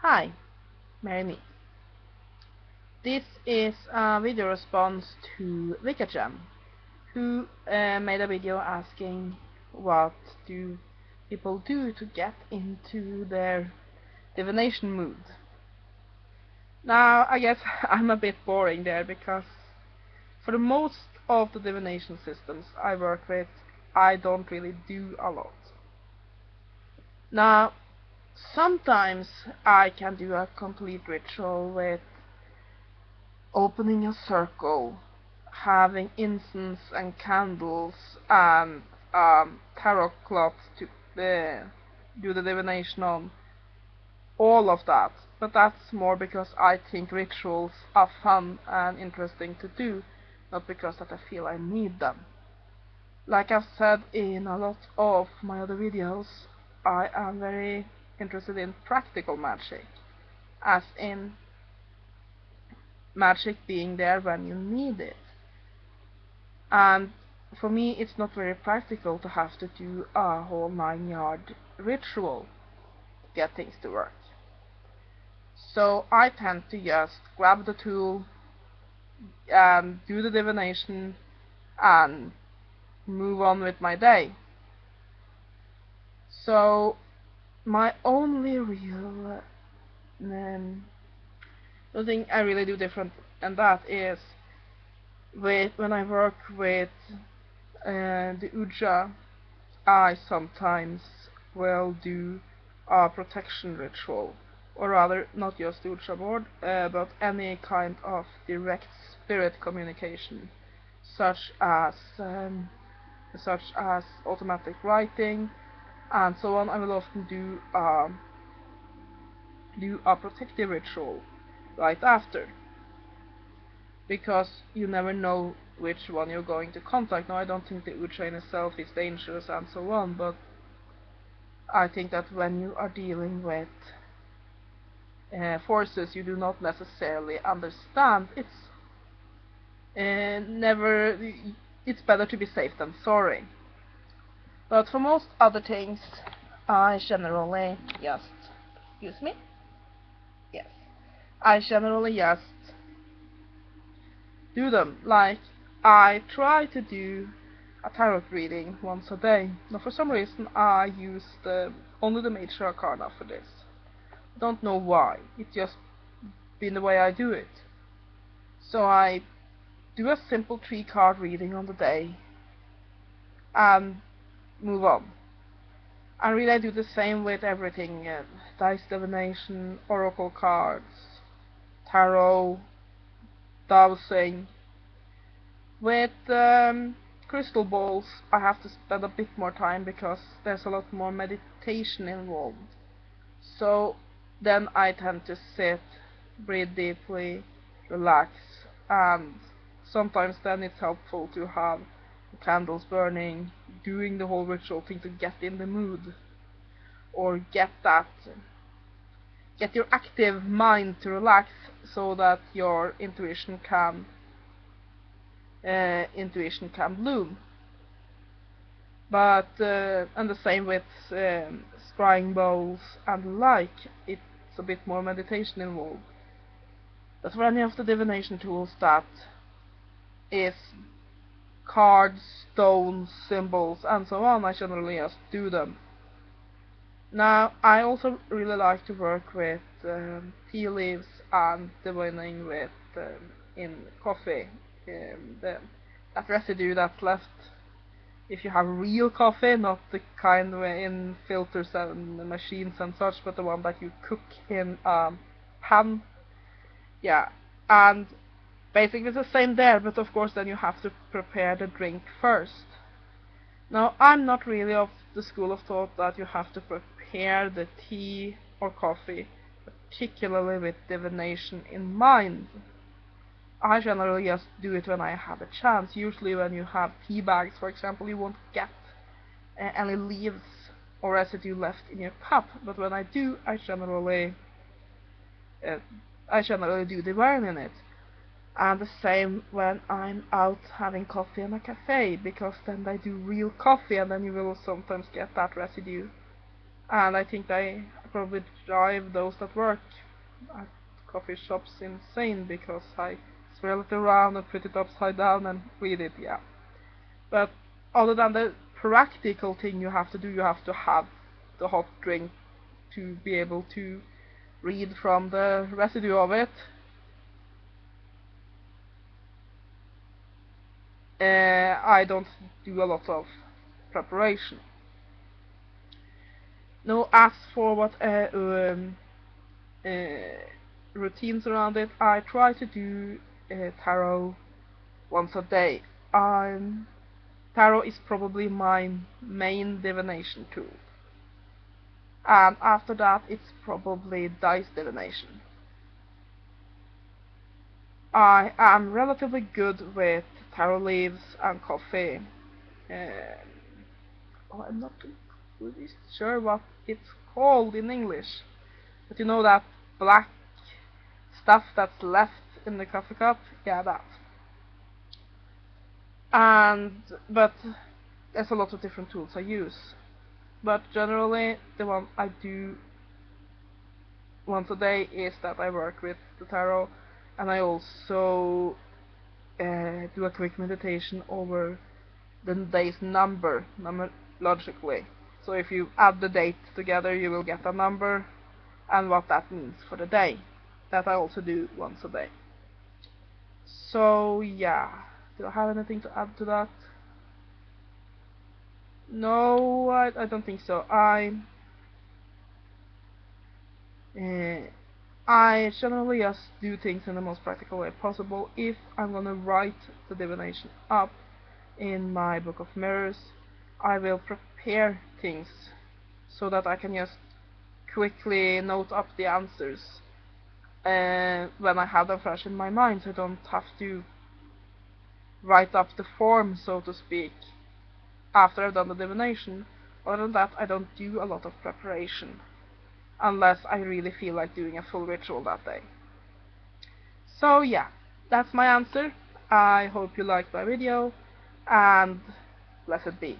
Hi, marry me. This is a video response to Wiccagem, who made a video asking what do people do to get into their divination mood. Now, I guess I'm a bit boring there because for the most of the divination systems I work with, I don't really do a lot. Now, sometimes I can do a complete ritual with opening a circle, having incense and candles and tarot cloth to do the divination on, all of that. But that's more because I think rituals are fun and interesting to do, not because that I feel I need them. Like I've said in a lot of my other videos, I am very interested in practical magic, as in magic being there when you need it. And for me, it's not very practical to have to do a whole 9-yard ritual to get things to work. So I tend to just grab the tool and do the divination and move on with my day. So my only real the thing I really do different, and that is when I work with the Uja, I sometimes will do a protection ritual, or rather, not just the Uja board, but any kind of direct spirit communication, such as automatic writing and so on. I will often do a protective ritual right after, because you never know which one you're going to contact. Now, I don't think the Ucha in itself is dangerous and so on, but I think that when you are dealing with forces you do not necessarily understand, it's better to be safe than sorry. But for most other things, I generally just, excuse me? Yes. I generally just do them. Like, I try to do a tarot reading once a day. Now, for some reason, I use only the Major Arcana for this. I don't know why. It's just been the way I do it. So I do a simple 3-card reading on the day and move on. And really, I do the same with everything: dice divination, oracle cards, tarot, dowsing. With crystal balls, I have to spend a bit more time because there's a lot more meditation involved. So then I tend to sit, breathe deeply, relax, and sometimes then it's helpful to have the candles burning, doing the whole ritual thing to get in the mood, or get your active mind to relax so that your intuition can bloom. But and the same with scrying bowls and the like, it's a bit more meditation involved. But for any of the divination tools that is cards, stones, symbols, and so on, I generally just do them. Now, I also really like to work with tea leaves and divining with in coffee. That residue that's left, if you have real coffee, not the kind in filters and machines and such, but the one that you cook in pan. Yeah, and basically it's the same there, but of course then you have to prepare the drink first. Now, I'm not really of the school of thought that you have to prepare the tea or coffee, particularly with divination in mind. I generally just do it when I have a chance. Usually when you have tea bags, for example, you won't get any leaves or residue left in your cup, but when I do, I generally do divine in it. And the same when I'm out having coffee in a cafe, because then I do real coffee, and then you will sometimes get that residue. And I think probably drive those that work at coffee shops insane, because I swirl it around and put it upside down and read it, yeah. But other than the practical thing you have to do, you have to have the hot drink to be able to read from the residue of it. I don't do a lot of preparation. Now, as for what routines around it, I try to do tarot once a day. Tarot is probably my main divination tool, and after that it's probably dice divination. I am relatively good with tarot leaves and coffee. I'm not really sure what it's called in English, but you know that black stuff that's left in the coffee cup? Yeah, that. But there's a lot of different tools I use. But generally, the one I do once a day is that I work with the tarot, and I also do a quick meditation over the day's number, numerologically. So if you add the dates together, you will get a number and what that means for the day. That I also do once a day. So yeah, do I have anything to add to that? No, I don't think so. I generally just do things in the most practical way possible. If I'm gonna write the divination up in my book of mirrors, I will prepare things so that I can just quickly note up the answers when I have them fresh in my mind, so I don't have to write up the form, so to speak, after I've done the divination. Other than that, I don't do a lot of preparation, unless I really feel like doing a full ritual that day. So yeah, that's my answer. I hope you liked my video, and blessed be.